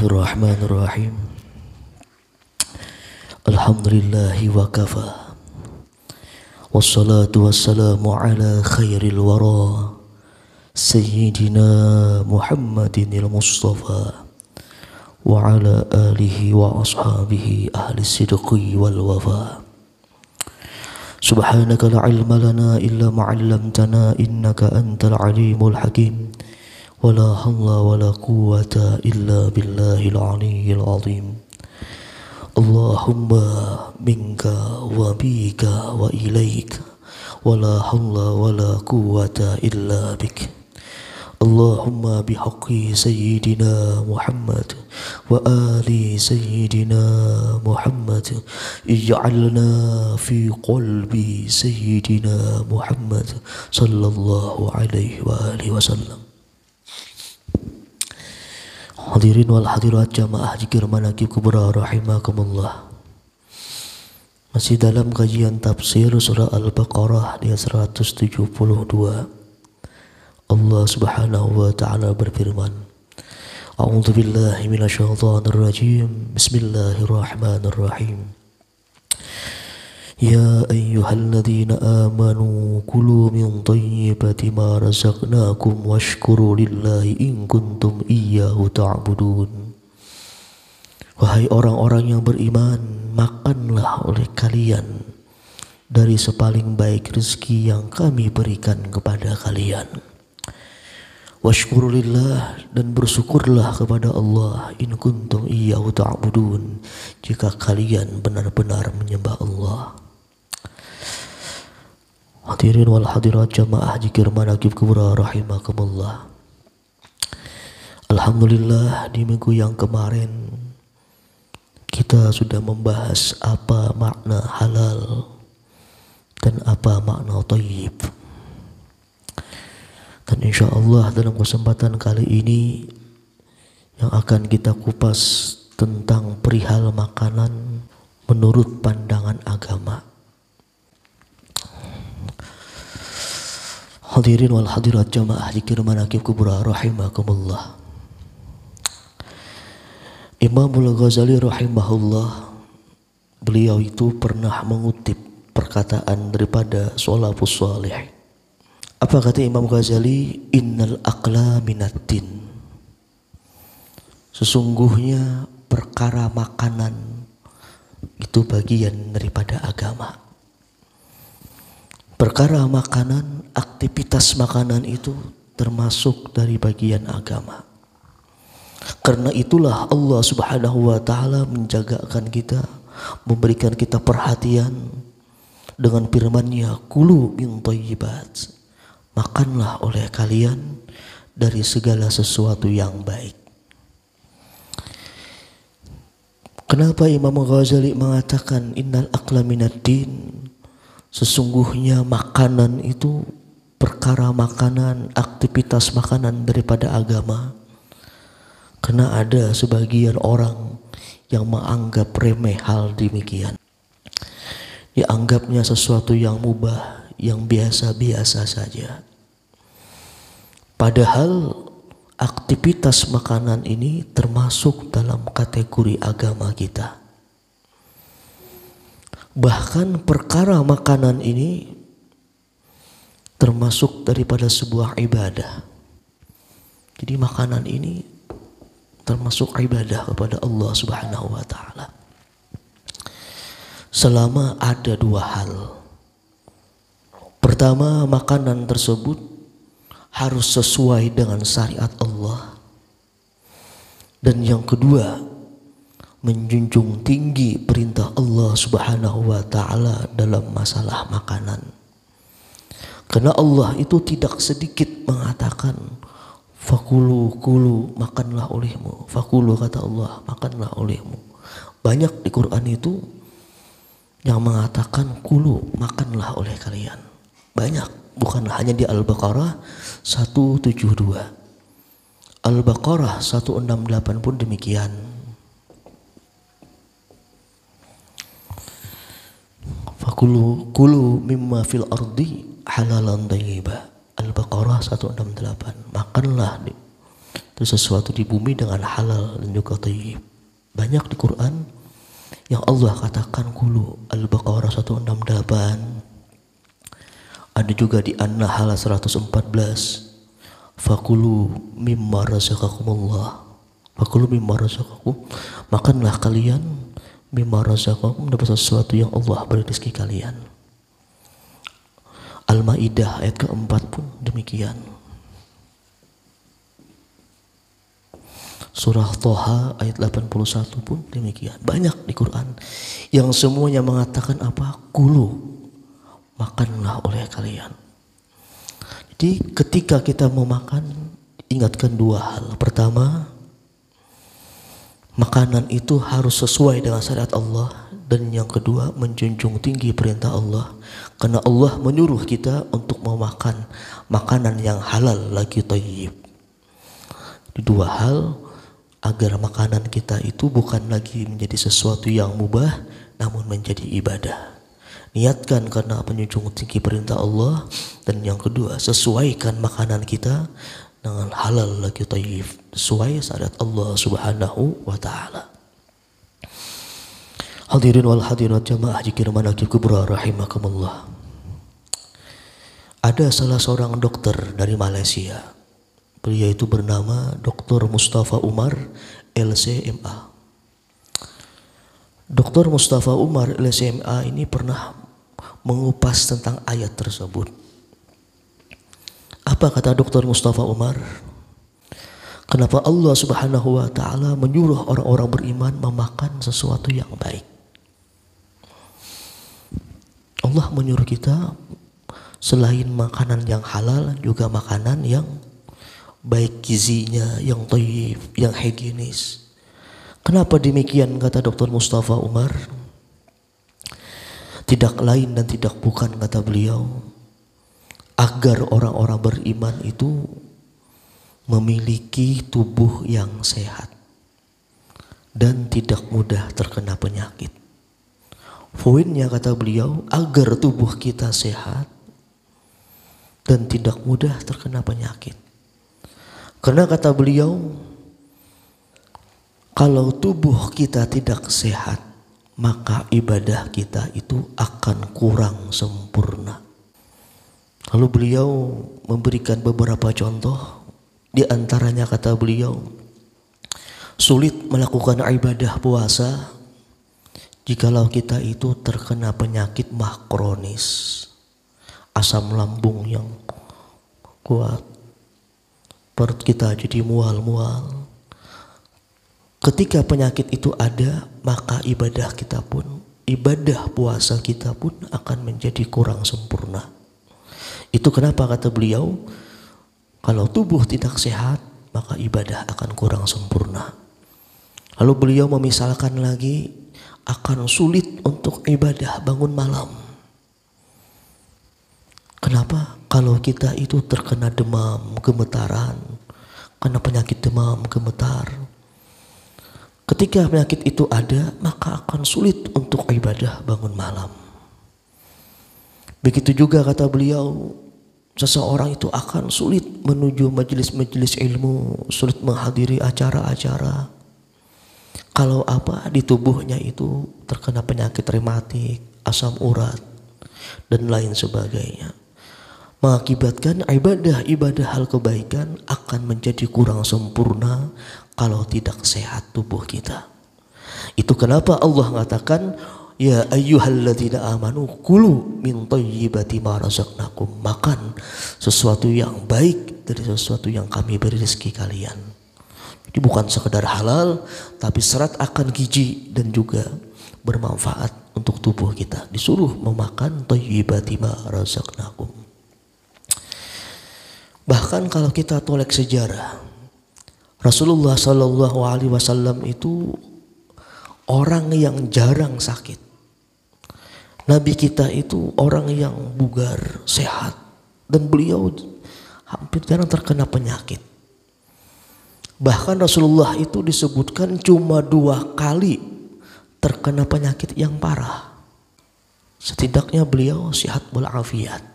Bismillahirrahmanirrahim. Alhamdulillahi wa kafa. Wassalatu wassalamu ala khairil wara Sayyidina Muhammadinil Mustafa wa ala alihi wa ashabihi ahli sidqi wal wafa. Subhanaka la ilma lana illa ma'allamtana innaka antal alimul hakim. Wala hawla wala quwwata illa billahil aliyyil azim. Allahumma minka wa bika wa ilaika wala hawla wala quwwata illa bik. Allahumma bihaqqi sayyidina Muhammad wa ali sayyidina Muhammad ij'alna fi qalbi sayyidina Muhammad sallallahu alaihi wa alihi wasallam. Hadirin wal hadirat jamaah zikir manaqib kubra rahimakumullah. Masih dalam kajian tafsir surah Al-Baqarah ayat 172. Allah Subhanahu wa taala berfirman, A'udzu billahi minasyaitonir rajim. Bismillahirrahmanirrahim. Ya ayyuhalladzina amanu kulu min thayyibati ma razaqnakum washkuru lillahi in kuntum iyyahu ta'budun. Wahai orang-orang yang beriman, makanlah oleh kalian dari sepaling baik rezeki yang kami berikan kepada kalian. Washkuru lillah, dan bersyukurlah kepada Allah, in kuntum iyyahu ta'budun, jika kalian benar-benar menyembah Allah. Hadirin wal hadirat jamaah zikir manaqib kubra rahimakumullah. Alhamdulillah, di minggu yang kemarin kita sudah membahas apa makna halal dan apa makna thayyib. Dan insya Allah dalam kesempatan kali ini yang akan kita kupas tentang perihal makanan menurut pandangan agama. Hadirin wal hadirat jamaah zikir manaqib kubra rahimakumullah. Imamul Ghazali rahimahullah, beliau itu pernah mengutip perkataan daripada salafus salih. Apa kata Imam Ghazali? Innal aqla minaddin. Sesungguhnya perkara makanan itu bagian daripada agama. Perkara makanan, aktivitas makanan itu termasuk dari bagian agama. Karena itulah Allah Subhanahu wa taala menjagakan kita, memberikan kita perhatian dengan firman-Nya, kulu min thayyibat. Makanlah oleh kalian dari segala sesuatu yang baik. Kenapa Imam Ghazali mengatakan innal aqla minaddin? Sesungguhnya makanan itu, perkara makanan, aktivitas makanan daripada agama. Karena ada sebagian orang yang menganggap remeh hal demikian. Dianggapnya sesuatu yang mubah, yang biasa-biasa saja. Padahal aktivitas makanan ini termasuk dalam kategori agama kita. Bahkan perkara makanan ini termasuk daripada sebuah ibadah. Jadi makanan ini termasuk ibadah kepada Allah Subhanahu wa taala. Selama ada dua hal. Pertama, makanan tersebut harus sesuai dengan syariat Allah. Dan yang kedua, menjunjung tinggi perintah Allah Subhanahu wa taala dalam masalah makanan. Karena Allah itu tidak sedikit mengatakan fakulu, kulu, makanlah olehmu. Fakulu, kata Allah, makanlah olehmu. Banyak di Quran itu yang mengatakan kulu, makanlah oleh kalian. Banyak, bukan hanya di Al-Baqarah 172. Al-Baqarah 168 pun demikian. Fakulu mimma fil ardi halalan thayyiba. Al-Baqarah 168. Makanlah dari sesuatu di bumi dengan halal dan juga thayyib. Banyak di Quran yang Allah katakan kulu. Al-Baqarah 168. Ada juga di An-Nahl 114. Fakulu mimma razaqakumullah. Fakulu mimma razaqakum. Makanlah kalian mimma razaqakum, dari sesuatu yang Allah beri rezeki kalian. Al-Maidah ayat keempat pun demikian. Surah Thaha ayat 81 pun demikian. Banyak di Quran yang semuanya mengatakan apa? Kulu, makanlah oleh kalian. Jadi ketika kita mau makan, ingatkan dua hal. Pertama, makanan itu harus sesuai dengan syariat Allah. Dan yang kedua, menjunjung tinggi perintah Allah. Karena Allah menyuruh kita untuk memakan makanan yang halal lagi thayyib. Dua hal, agar makanan kita itu bukan lagi menjadi sesuatu yang mubah, namun menjadi ibadah. Niatkan karena menjunjung tinggi perintah Allah. Dan yang kedua, sesuaikan makanan kita dengan halal lagi thayyib, sesuai syariat Allah Subhanahu wa ta'ala. Hadirin wal hadirat jamaah zikir manaqib kubra rahimakumullah. Ada salah seorang dokter dari Malaysia. Beliau itu bernama Dr. Mustafa Umar LCMA. Dr. Mustafa Umar LCMA ini pernah mengupas tentang ayat tersebut. Apa kata Dr. Mustafa Umar? Kenapa Allah Subhanahu wa ta'ala menyuruh orang-orang beriman memakan sesuatu yang baik? Allah menyuruh kita selain makanan yang halal, juga makanan yang baik gizinya, yang thayyib, yang higienis. Kenapa demikian kata Dr. Mustafa Umar? Tidak lain dan tidak bukan kata beliau, agar orang-orang beriman itu memiliki tubuh yang sehat dan tidak mudah terkena penyakit. Poinnya kata beliau, agar tubuh kita sehat dan tidak mudah terkena penyakit. Karena kata beliau, kalau tubuh kita tidak sehat, maka ibadah kita itu akan kurang sempurna. Lalu beliau memberikan beberapa contoh. Di antaranya kata beliau, sulit melakukan ibadah puasa jikalau kita itu terkena penyakit mah kronis, asam lambung yang kuat, perut kita jadi mual-mual. Ketika penyakit itu ada, maka ibadah kita pun, ibadah puasa kita pun akan menjadi kurang sempurna. Itu kenapa kata beliau, kalau tubuh tidak sehat, maka ibadah akan kurang sempurna. Lalu beliau memisalkan lagi, akan sulit untuk ibadah bangun malam. Kenapa? Kalau kita itu terkena demam, gemetaran, kena penyakit demam, gemetar. Ketika penyakit itu ada, maka akan sulit untuk ibadah bangun malam. Begitu juga kata beliau, seseorang itu akan sulit menuju majelis-majelis ilmu, sulit menghadiri acara-acara. Kalau apa, di tubuhnya itu terkena penyakit rematik, asam urat, dan lain sebagainya. Mengakibatkan ibadah-ibadah hal kebaikan akan menjadi kurang sempurna kalau tidak sehat tubuh kita. Itu kenapa Allah mengatakan, ya ayyuhalladzina amanu kulu min thayyibati ma razaqnakum, makan sesuatu yang baik dari sesuatu yang kami beri rezeki kalian. Jadi bukan sekedar halal, tapi serat akan gizi dan juga bermanfaat untuk tubuh kita. Disuruh memakan thayyibati ma razaqnakum. Bahkan kalau kita tolek sejarah, Rasulullah Shallallahu Alaihi Wasallam itu orang yang jarang sakit. Nabi kita itu orang yang bugar, sehat, dan beliau hampir jarang terkena penyakit. Bahkan Rasulullah itu disebutkan cuma 2 kali terkena penyakit yang parah. Setidaknya beliau sehat walafiat.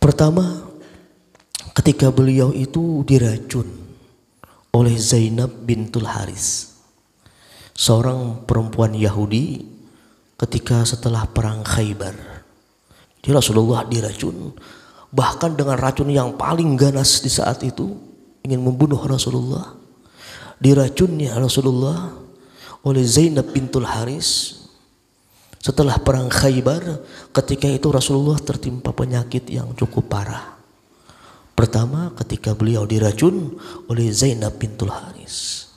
Pertama, ketika beliau itu diracun oleh Zainab bintul Haris, seorang perempuan Yahudi ketika setelah perang Khaybar. Jadi Rasulullah diracun, bahkan dengan racun yang paling ganas di saat itu, ingin membunuh Rasulullah. Diracunnya Rasulullah oleh Zainab bintul Haris setelah perang Khaybar. Ketika itu Rasulullah tertimpa penyakit yang cukup parah. Pertama, ketika beliau diracun oleh Zainab bintul Haris.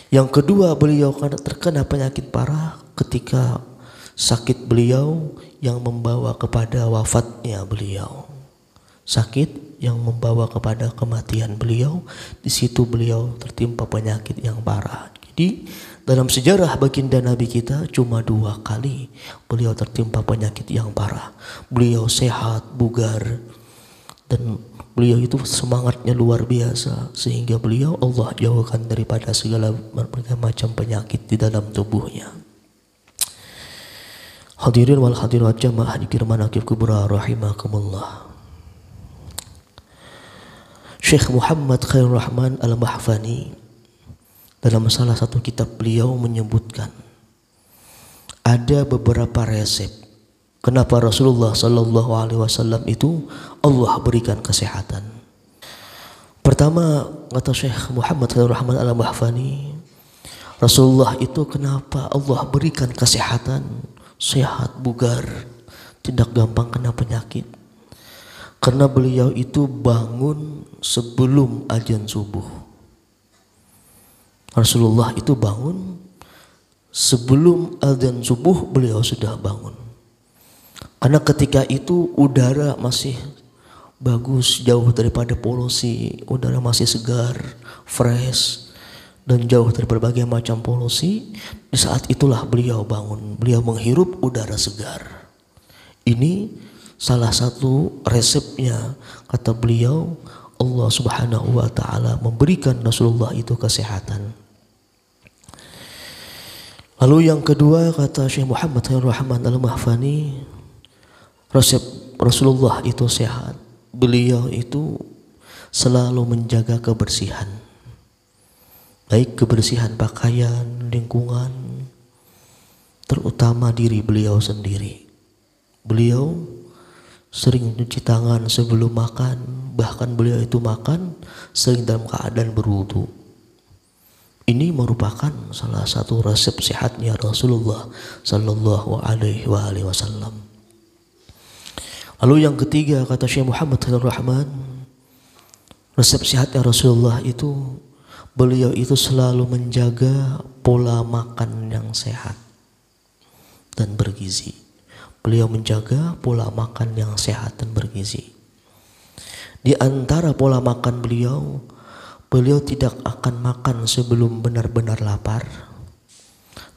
Yang kedua, beliau terkena penyakit parah ketika sakit beliau yang membawa kepada wafatnya beliau. Sakit yang membawa kepada kematian beliau. Di situ beliau tertimpa penyakit yang parah. Jadi dalam sejarah baginda Nabi kita cuma 2 kali beliau tertimpa penyakit yang parah. Beliau sehat, bugar, dan beliau itu semangatnya luar biasa sehingga beliau Allah jauhkan daripada segala macam penyakit di dalam tubuhnya. Hadirin wal hadirat jamaah dikiraman akif kubra rahimakumullah. Syekh Muhammad Khairur Rahman Al-Mahfani dalam salah satu kitab beliau menyebutkan ada beberapa resep kenapa Rasulullah Sallallahu Alaihi Wasallam itu Allah berikan kesehatan. Pertama, kata Syekh Muhammad Khairur Rahman Al-Mahfani, Rasulullah itu kenapa Allah berikan kesehatan, sehat, bugar, tidak gampang kena penyakit? Karena beliau itu bangun sebelum azan subuh. Rasulullah itu bangun sebelum azan subuh, beliau sudah bangun. Karena ketika itu udara masih bagus, jauh daripada polusi, udara masih segar, fresh, dan jauh dari berbagai macam polusi. Di saat itulah beliau bangun, beliau menghirup udara segar. Ini salah satu resepnya, kata beliau, Allah Subhanahu wa Ta'ala memberikan Rasulullah itu kesehatan. Lalu yang kedua, kata Syekh Muhammad Khairur Rahman Al-Mahfani, resep Rasulullah itu sehat, beliau itu selalu menjaga kebersihan, baik kebersihan pakaian, lingkungan, terutama diri beliau sendiri. Beliau sering cuci tangan sebelum makan, bahkan beliau itu makan sering dalam keadaan berwudu. Ini merupakan salah satu resep sehatnya Rasulullah Sallallahu Alaihi Wasallam. Lalu yang ketiga, kata Syekh Muhammad Khairur Rahman, resep sehatnya Rasulullah itu beliau itu selalu menjaga pola makan yang sehat dan bergizi. Beliau menjaga pola makan yang sehat dan bergizi. Di antara pola makan beliau, beliau tidak akan makan sebelum benar-benar lapar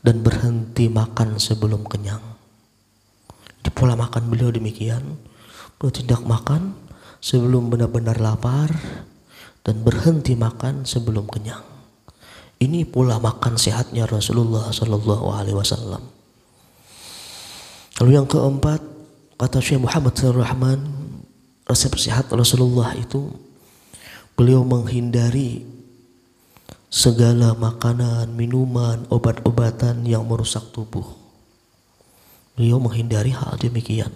dan berhenti makan sebelum kenyang. Di pola makan beliau demikian, beliau tidak makan sebelum benar-benar lapar dan berhenti makan sebelum kenyang. Ini pola makan sehatnya Rasulullah Sallallahu Alaihi Wasallam. Lalu yang keempat, kata Syekh Muhammad Khairur Rahman, resep sehat Rasulullah itu beliau menghindari segala makanan, minuman, obat-obatan yang merusak tubuh. Beliau menghindari hal demikian.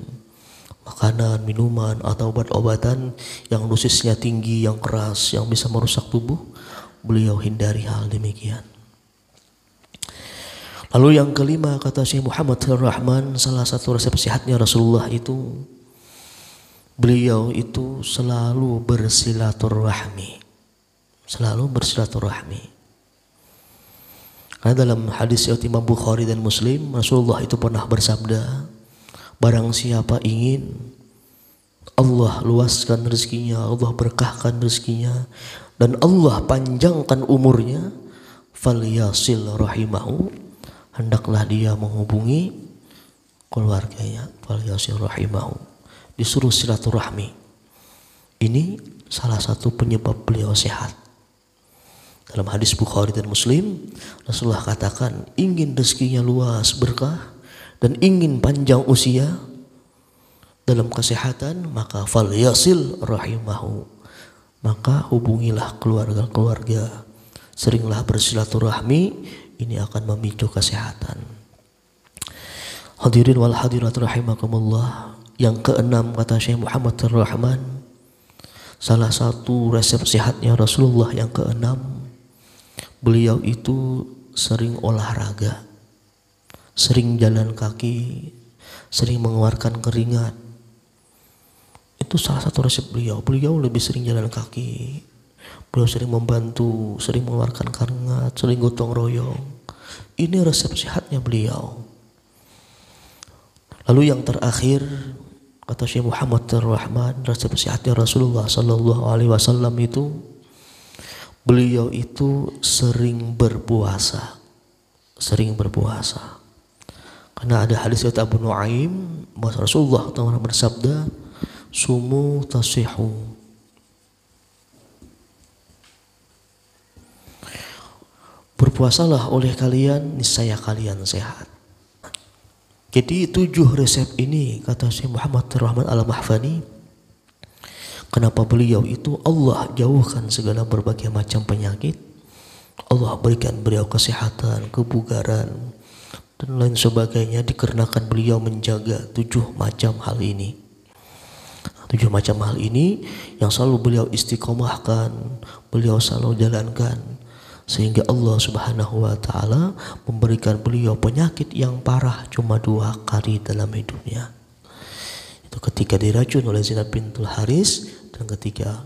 Makanan, minuman, atau obat-obatan yang dosisnya tinggi, yang keras, yang bisa merusak tubuh, beliau hindari hal demikian. Lalu yang kelima, kata Syekh Muhammad Khairur Rahman, salah satu resep sehatnya Rasulullah itu beliau itu selalu bersilaturahmi. Selalu bersilaturahmi. Karena dalam hadis riwayat Imam Bukhari dan Muslim, Rasulullah itu pernah bersabda, barang siapa ingin Allah luaskan rezekinya, Allah berkahkan rezekinya, dan Allah panjangkan umurnya, falyasil rahimahu, hendaklah dia menghubungi keluarganya, falyasil rahimahu, disuruh silaturahmi. Ini salah satu penyebab beliau sehat. Dalam hadis Bukhari dan Muslim, Rasulullah katakan, ingin rezekinya luas, berkah, dan ingin panjang usia dalam kesehatan, maka falyasil rahimahu, maka hubungilah keluarga-keluarga, seringlah bersilaturahmi, ini akan memicu kesehatan. Hadirin wal hadirat rahimakumullah. Yang keenam, kata Syekh Muhammad Ar-Rahman, salah satu resep sehatnya Rasulullah yang keenam, beliau itu sering olahraga, sering jalan kaki, sering mengeluarkan keringat. Itu salah satu resep beliau. Beliau lebih sering jalan kaki, beliau sering membantu, sering mengeluarkan keringat, sering gotong royong. Ini resep sehatnya beliau. Lalu yang terakhir, kata Syekh Muhammad Ar-Rahman, resep sehatnya Rasulullah Sallallahu Alaihi Wasallam itu, beliau itu sering berpuasa, sering berpuasa. Karena ada hadis dari Abu Nuaim, bahwa Rasulullah bersabda, sumu tasihu. Berpuasalah oleh kalian, niscaya kalian sehat. Jadi 7 resep ini, kata Syekh Muhammad Ar-Rahman Al-Mahfani, kenapa beliau itu Allah jauhkan segala berbagai macam penyakit, Allah berikan beliau kesehatan, kebugaran, dan lain sebagainya, dikarenakan beliau menjaga 7 macam hal ini. 7 macam hal ini yang selalu beliau istiqomahkan, beliau selalu jalankan, sehingga Allah Subhanahu wa Ta'ala memberikan beliau penyakit yang parah cuma 2 kali dalam hidupnya. Itu ketika diracun oleh Zainab bintul Haris, dan ketika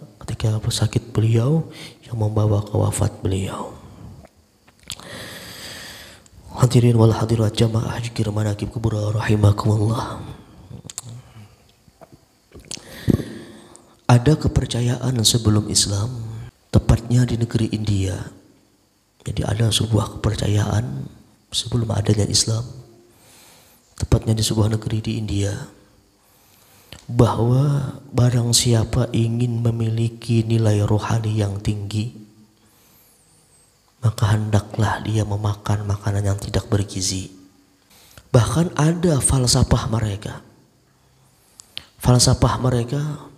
sakit beliau yang membawa ke wafat beliau. Hadirin wal hadirat jamaah zikir manaqib kubra rahimakumullah. Ada kepercayaan sebelum Islam, tepatnya di negeri India. Jadi ada sebuah kepercayaan sebelum adanya Islam, tepatnya di sebuah negeri di India, bahwa barang siapa ingin memiliki nilai rohani yang tinggi, maka hendaklah dia memakan makanan yang tidak bergizi. Bahkan ada falsafah mereka. Falsafah mereka,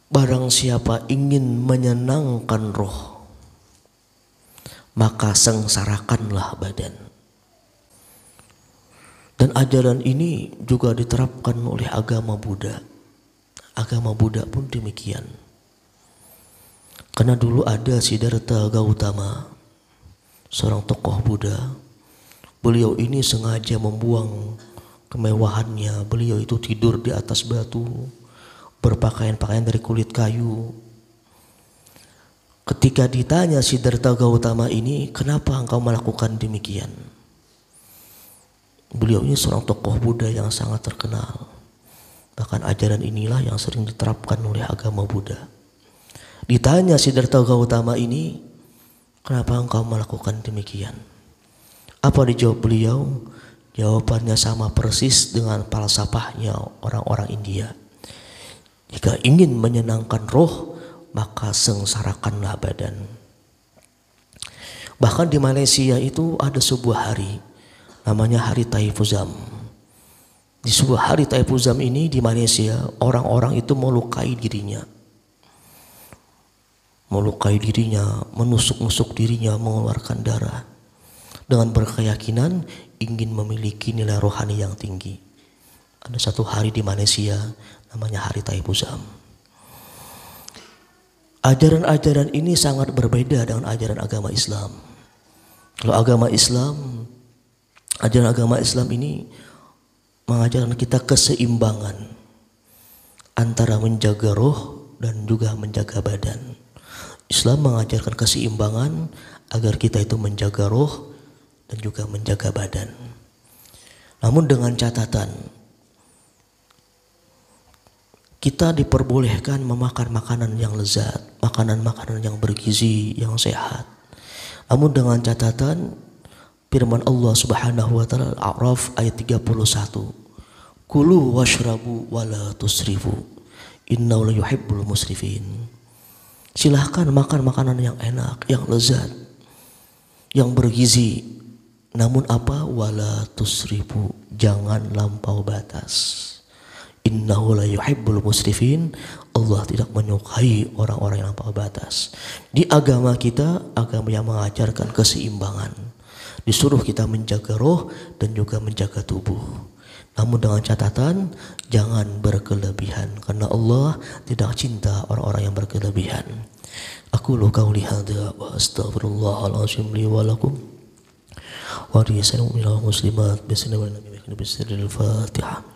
barang siapa ingin menyenangkan roh, maka sengsarakanlah badan. Dan ajaran ini juga diterapkan oleh agama Buddha. Agama Buddha pun demikian. Karena dulu ada Siddhartha Gautama, seorang tokoh Buddha. Beliau ini sengaja membuang kemewahannya. Beliau itu tidur di atas batu, berpakaian-pakaian dari kulit kayu. Ketika ditanya Siddhartha Gautama ini, kenapa engkau melakukan demikian? Beliau ini seorang tokoh Buddha yang sangat terkenal. Bahkan ajaran inilah yang sering diterapkan oleh agama Buddha. Ditanya Siddhartha Gautama ini, kenapa engkau melakukan demikian? Apa dijawab beliau? Jawabannya sama persis dengan falsafahnya orang-orang India. Jika ingin menyenangkan roh, maka sengsarakanlah badan. Bahkan di Malaysia itu ada sebuah hari, namanya Hari Taifuzam. Di sebuah Hari Taifuzam ini di Malaysia, orang-orang itu melukai dirinya. Melukai dirinya, menusuk-nusuk dirinya, mengeluarkan darah, dengan berkeyakinan ingin memiliki nilai rohani yang tinggi. Ada satu hari di Malaysia, namanya Hari Taifuzam. Ajaran-ajaran ini sangat berbeda dengan ajaran agama Islam. Kalau agama Islam, ajaran agama Islam ini mengajarkan kita keseimbangan antara menjaga roh dan juga menjaga badan. Islam mengajarkan keseimbangan agar kita itu menjaga roh dan juga menjaga badan. Namun dengan catatan, kita diperbolehkan memakan makanan yang lezat, makanan-makanan yang bergizi, yang sehat. Namun dengan catatan firman Allah Subhanahu wa taala Al-A'raf ayat 31. Kulu washrabu wala tusrifu. Innahu la yuhibbul musrifin. Silahkan makan makanan yang enak, yang lezat, yang bergizi. Namun apa? Wala tusrifu. Jangan lampau batas. Innahu la yuhibbul musrifin. Allah tidak menyukai orang-orang yang lampau batas. Di agama kita, agama yang mengajarkan keseimbangan. Disuruh kita menjaga roh dan juga menjaga tubuh. Namun dengan catatan, jangan berkelebihan. Karena Allah tidak cinta orang-orang yang berkelebihan. Aku qauli hadza wa astaghfirullahalazim li wa lakum. Wa li muslimat bismillahirrahmanirrahim. Bismillahirrahmanirrahim.